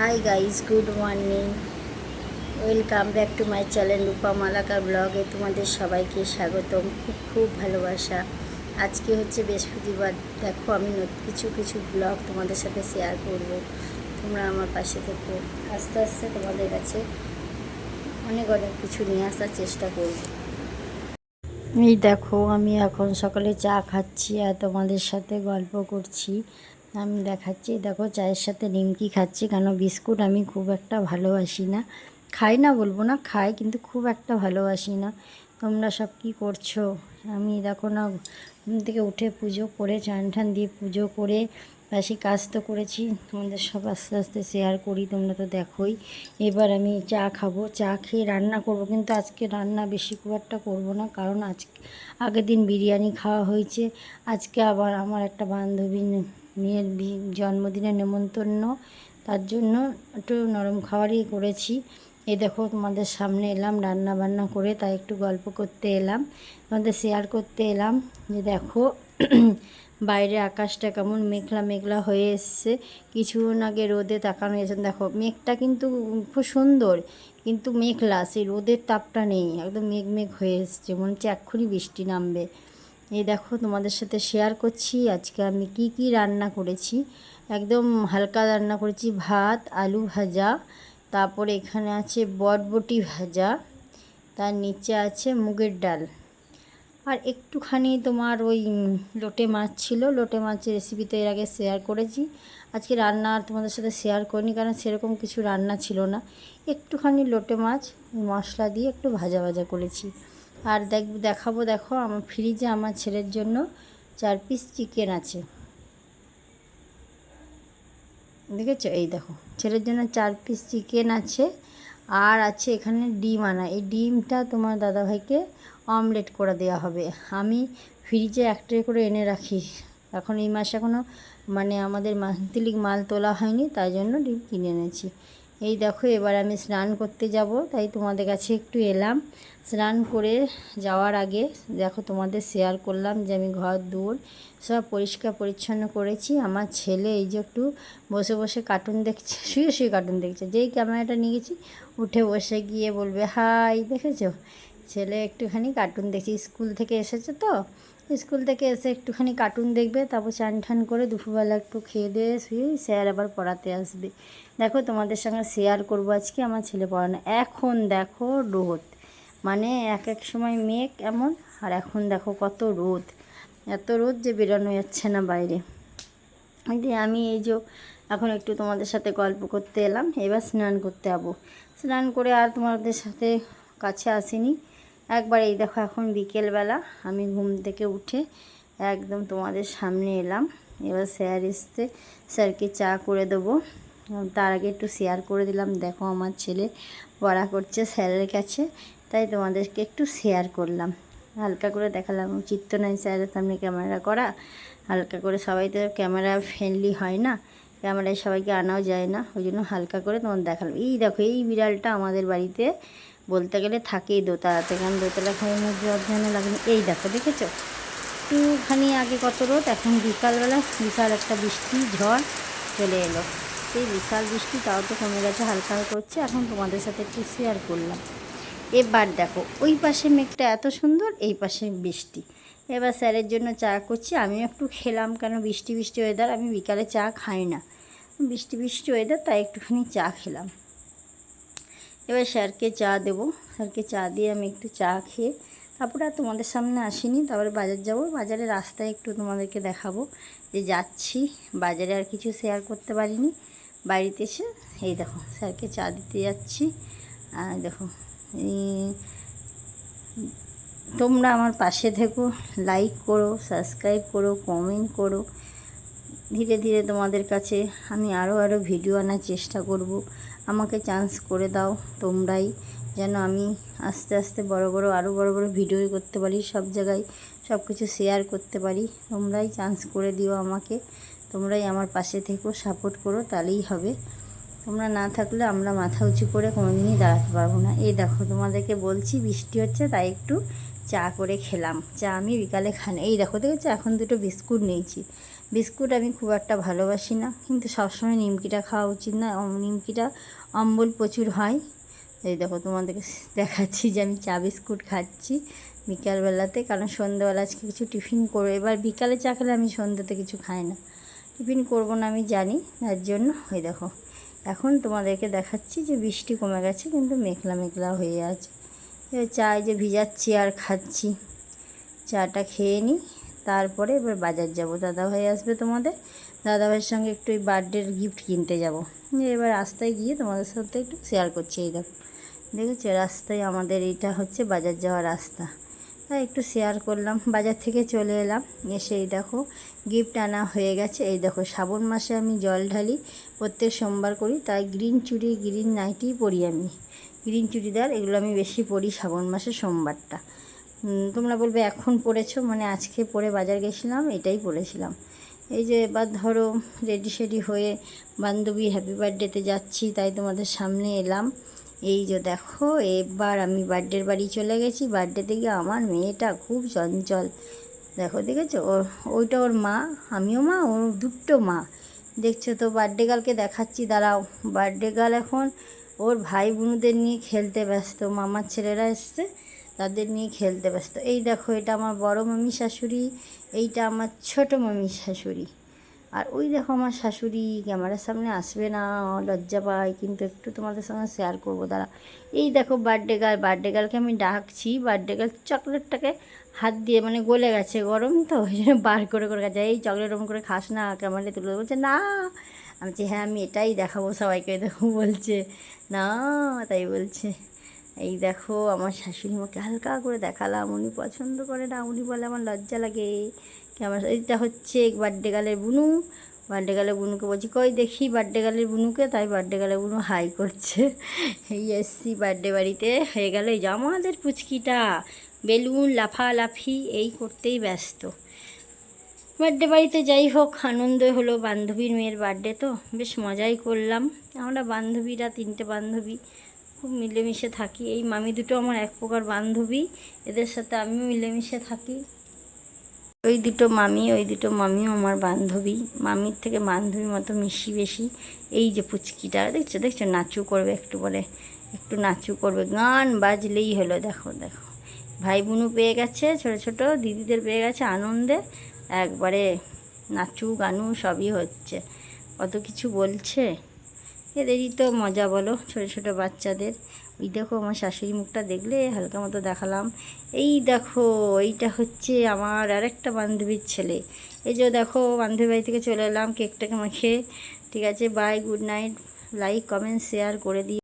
High guys, good morning. Welcome back to my channel Rupa Malaka ব্লগে তোমাদের সবাইকে স্বাগতম। খুব খুব ভালোবাসা। আজকে হচ্ছে বৃহস্পতিবার। দেখো, আমি কিছু কিছু ব্লগ তোমাদের সাথে শেয়ার করব। তোমরা আমার পাশে থেকো। আস্তে আস্তে তোমাদের কাছে অনেক অনেক কিছু নিয়ে আসার চেষ্টা করব। এই দেখো, আমি এখন সকালে চা খাচ্ছি আর তোমাদের সাথে গল্প করছি। আমি দেখাচ্ছি, দেখো চায়ের সাথে নিমকি খাচ্ছি, কেন বিস্কুট আমি খুব একটা ভালোবাসি না। খাই না বলবো না, খাই, কিন্তু খুব একটা ভালোবাসি না। তোমরা সব কী করছো? আমি দেখো না, ঘুম থেকে উঠে পুজো করে, চান ঠান দিয়ে পুজো করে বাসি কাজ তো করেছি, তোমাদের সব আস্তে আস্তে শেয়ার করি, তোমরা তো দেখোই। এবার আমি চা খাবো, চা খেয়ে রান্না করব, কিন্তু আজকে রান্না বেশি খুব একটা করবো না, কারণ আগের দিন বিরিয়ানি খাওয়া হয়েছে। আজকে আবার আমার একটা বান্ধবী মেয়ের জন্মদিনের নেমন্তন্ন, তার জন্য একটু নরম খাবারই করেছি। এই দেখো, তোমাদের সামনে এলাম রান্না বান্না করে, তাই একটু গল্প করতে এলাম, তোমাদের শেয়ার করতে এলাম যে দেখো বাইরে আকাশটা কেমন মেঘলা মেঘলা হয়ে এসছে। কিছুক্ষণ আগে রোদে তাকানো এসে দেখো, মেঘটা কিন্তু খুব সুন্দর, কিন্তু মেঘলা, সেই রোদের তাপটা নেই, একদম মেঘ মেঘ হয়ে এসছে, মনে হচ্ছে এক্ষুনি বৃষ্টি নামবে। এই দেখো, তোমাদের সাথে শেয়ার করছি আজকে আমি কি কি রান্না করেছি। একদম হালকা রান্না করেছি, ভাত, আলু ভাজা, তারপরে এখানে আছে বটবটি ভাজা, তার নিচে আছে মুগের ডাল, আর একটুখানি তোমার ওই লোটে মাছ ছিল। লোটে মাছের রেসিপি তো এর আগে শেয়ার করেছি। আজকে রান্না আর তোমাদের সাথে শেয়ার করিনি, কারণ সেরকম কিছু রান্না ছিল না। একটুখানি লোটে মাছ মশলা দিয়ে একটু ভাজা ভাজা করেছি। আর দেখাবো, দেখো আমার ফ্রিজে আমার ছেলের জন্য 4 পিস চিকেন আছে, দেখেছো? এই দেখো, ছেলের জন্য 4 পিস চিকেন আছে। আর আছে এখানে ডিম আনা, এই ডিমটা তোমার দাদাভাইকে অমলেট করে দেওয়া হবে। আমি ফ্রিজে এক ট্রে করে এনে রাখি, এখন এই মাসে এখনও মানে আমাদের মান্থলি মাল তোলা হয়নি, তাই জন্য ডিম কিনে এনেছি। এই দেখো, এবার আমি স্নান করতে যাব, তাই তোমাদের কাছে একটু এলাম। স্নান করে যাওয়ার আগে দেখো তোমাদের শেয়ার করলাম যে আমি ঘর দুয়ার সব পরিষ্কার পরিচ্ছন্ন করেছি। আমার ছেলে এই যে একটু বসে বসে কার্টুন দেখছে, শুয়ে শুয়ে কার্টুন দেখছে। যেই ক্যামেরাটা নিয়ে গেছি উঠে বসে গিয়ে বলবে হাই, দেখেছো? ছেলে একটুখানি কার্টুন দেখছি, স্কুল থেকে এসেছে তো, স্কুল থেকে এসে একটুখানি কার্টুন দেখবে, তারপর চান ঠান করে দুপুরবেলা একটু খেয়ে দিয়ে শুয়ে স্যার আবার পড়াতে আসবে। দেখো, তোমাদের সঙ্গে শেয়ার করবো আজকে আমার ছেলে পড়ানো। এখন দেখো রোদ, মানে এক এক সময় মেঘ এমন, আর এখন দেখো কত রোদ, এত রোদ যে বেরোনো যাচ্ছে না বাইরে। আমি এই যে এখন একটু তোমাদের সাথে গল্প করতে এলাম, এবার স্নান করতে যাবো। স্নান করে আর তোমাদের সাথে কাছে আসিনি একবার। এই দেখো, এখন বিকেলবেলা আমি ঘুম থেকে উঠে একদম তোমাদের সামনে এলাম। এবার স্যার এসছে, স্যারকে চা করে দেবো, তার আগে একটু শেয়ার করে দিলাম। দেখো, আমার ছেলে পড়া করছে স্যারের কাছে, তাই তোমাদেরকে একটু শেয়ার করলাম, হালকা করে দেখালাম। উচিত তো নয় স্যারের সামনে ক্যামেরা করা, হালকা করে, সবাই তো ক্যামেরা ফ্রেন্ডলি হয় না, ক্যামেরায় সবাইকে আনাও যায় না, ওই জন্য হালকা করে তোমার দেখালাম। এই দেখো, এই বিড়ালটা আমাদের বাড়িতে বলতে গেলে থাকেই দোতলাতে, কারণ দোতলা খাওয়ার মধ্যে অধ্যয়ন লাগেনি। এই দেখো, দেখেছো একটুখানি আগে কত রোদ, এখন বিকালবেলা বিশাল একটা বৃষ্টি ঝড় চলে এলো। সেই বিশাল বৃষ্টি তাও তো কমে গেছে, হালকা করছে। এখন তোমাদের সাথে একটু শেয়ার করলাম। এবার দেখো, ওই পাশে মেঘটা এত সুন্দর, এই পাশে বৃষ্টি। এবার স্যারের জন্য চা করছি, আমিও একটু খেলাম, কেন বৃষ্টি বৃষ্টি ওয়েদার, আমি বিকালে চা খাই না, বৃষ্টি বৃষ্টি ওয়েদার, তাই একটুখানি চা খেলাম। এবার স্যারকে চা দেবো, স্যারকে চা দিয়ে আমি একটু চা খেয়ে তারপরে আর তোমাদের সামনে আসিনি, তারপরে বাজার যাব। বাজারে রাস্তায় একটু তোমাদেরকে দেখাবো যে যাচ্ছি, বাজারে আর কিছু শেয়ার করতে পারিনি। বাড়িতে এসে এই দেখো স্যারকে চা দিতে যাচ্ছি। আর দেখো, তোমরা আমার পাশে থেকো, লাইক করো, সাবস্ক্রাইব করো, কমেন্ট করো। ধীরে ধীরে তোমাদের কাছে আমি আরও ভিডিও আনার চেষ্টা করব। আমাকে চান্স করে দাও তোমরাই, যেন আমি আস্তে আস্তে আরও বড় বড় ভিডিও করতে পারি, সব জায়গায় সব কিছু শেয়ার করতে পারি। তোমরাই চান্স করে দিও আমাকে, তোমরাই আমার পাশে থেকো, সাপোর্ট করো, তাহলেই হবে। তোমরা না থাকলে আমরা মাথা উঁচু করে কোনোদিনই দাঁড়াতে পারবো না। এই দেখো, তোমাদেরকে বলছি বৃষ্টি হচ্ছে, তাই একটু চা করে খেলাম। চা আমি বিকালে খাই না। এই দেখো দেখেছো, এখন দুটো বিস্কুট নিয়েছি। বিস্কুট আমি খুব একটা ভালোবাসি না, কিন্তু সবসময় নিমকিটা খাওয়া উচিত না, নিমকিটা অম্বল প্রচুর হয়। এই দেখো তোমাদেরকে দেখাচ্ছি যে আমি চা বিস্কুট খাচ্ছি বিকালবেলাতে, কারণ সন্ধ্যেবেলা আজকে কিছু টিফিন করবো। এবার বিকালে চা খেলে আমি সন্ধ্যেতে কিছু খাই না, টিফিন করবো না আমি জানি, তার জন্য। ওই দেখো এখন তোমাদেরকে দেখাচ্ছি যে বৃষ্টি কমে গেছে, কিন্তু মেঘলা মেঘলা হয়ে আছে। এবার চা যে ভিজাচ্ছি আর খাচ্ছি। চাটা খেয়ে নিই, তারপরে এবার বাজার যাব। দাদাভাই আসবে তোমাদের, দাদাভাইয়ের সঙ্গে একটু ওই বার্থডের গিফট কিনতে যাব। এবার রাস্তায় গিয়ে তোমাদের সাথে একটু শেয়ার করছি। এই দেখো দেখেছো, রাস্তায় আমাদের এইটা হচ্ছে বাজার যাওয়ার রাস্তা, তাই একটু শেয়ার করলাম। বাজার থেকে চলে এলাম, এসে এই দেখো গিফট আনা হয়ে গেছে। এই দেখো শ্রাবণ মাসে আমি জল ঢালি, প্রত্যেক সোমবার করি, তাই গ্রিন চুড়ি গ্রিন নাইটি পরি আমি, গ্রিন চুড়িদার এগুলো আমি বেশি পরি শ্রাবণ মাসে সোমবারটা। তোমরা বলবে এখন পরেছো, মানে আজকে পরে বাজার গেছিলাম এটাই পরেছিলাম। এই যে এবার ধরো রেডি সেডি হয়ে বান্ধবী হ্যাপি বার্থডেতে যাচ্ছি, তাই তোমাদের সামনে এলাম। এই যে দেখো এবার আমি বার্থডের বাড়ি চলে গেছি। বার্থডেতে গিয়ে আমার মেয়েটা খুব চঞ্চল, দেখো দেখেছো, ওইটা ওর মা, আমিও মা, ওর দুটো মা, দেখছো তো। বার্থডে গার্লকে দেখাচ্ছি, দাঁড়াও। বার্থডে গার্ল এখন ওর ভাই বোনদের নিয়ে খেলতে ব্যস্ত, মামার ছেলেরা এসছে, তাদের নিয়ে খেলতে ব্যস্ত। এই দেখো এটা আমার বড় মামি শাশুড়ি, এইটা আমার ছোট মামি শাশুড়ি, আর ওই দেখো আমার শাশুড়ি ক্যামেরার সামনে আসবে না, লজ্জা পায়, কিন্তু একটু তোমাদের সঙ্গে শেয়ার করবো দাঁড়া। এই দেখো বার্থডে গার্ল, বার্থডে গার্লকে আমি ডাকছি, বার্থডে গার্ল চকলেটটাকে হাত দিয়ে, মানে গলে গেছে, গরম তো ওই জন্য বার করে করে গেছে। এই চকলেট ওরম করে খাস না, ক্যামেরায় তুলে বলছে না। আমি বলছি হ্যাঁ আমি এটাই দেখাবো সবাইকে, দেখো বলছে না, তাই বলছে। এই দেখো আমার শাশুড়ি মাকে হালকা করে দেখালাম, উনি পছন্দ করে না, উনি বলে আমার লজ্জা লাগে। আমার এইটা হচ্ছে বার্থডে গার্লের বুনু, বার্থডে গার্লের বুনুকে বলছি কই দেখি বার্থডে গার্লের বুনুকে, তাই বার্থডে গার্লের বুনু হাই করছে। এই এসছি বার্থডে বাড়িতে, হয়ে গেল এই যে আমাদের পুচকিটা বেলুন লাফালাফি এই করতেই ব্যস্ত। বার্থডে বাড়িতে যাই হোক আনন্দ হলো, বান্ধবীর মেয়ের বার্থডে তো বেশ মজাই করলাম। আমরা বান্ধবীরা 3টে বান্ধবী খুব মিলেমিশে থাকি। এই মামি দুটো আমার এক প্রকার বান্ধবী, এদের সাথে আমিও মিলেমিশে থাকি। ওই দুটো মামিও আমার বান্ধবী, মামির থেকে বান্ধবীর মতো মিশি বেশি। এই যে পুচকিটা দেখছো দেখছো, নাচু করবে একটু, বলে একটু নাচু করবে, গান বাজলেই হলো। দেখো দেখো ভাই বোনও পেয়ে গেছে, ছোট ছোট দিদিদের পেয়ে গেছে, আনন্দে একবারে নাচু গানু সবই হচ্ছে, কত কিছু বলছে। এদেরই তো মজা বলো, ছোট ছোট বাচ্চাদের। ওই দেখো আমার শাশুড়ি মুখটা দেখলে হালকা মতো দেখালাম। এই দেখো এইটা হচ্ছে আমার আরেকটা বান্ধবীর ছেলে। এই যে দেখো বান্ধবী বাড়ি থেকে চলে এলাম, কেকটাকে মাখে। ঠিক আছে, bye, good night, like comment share করে দিই।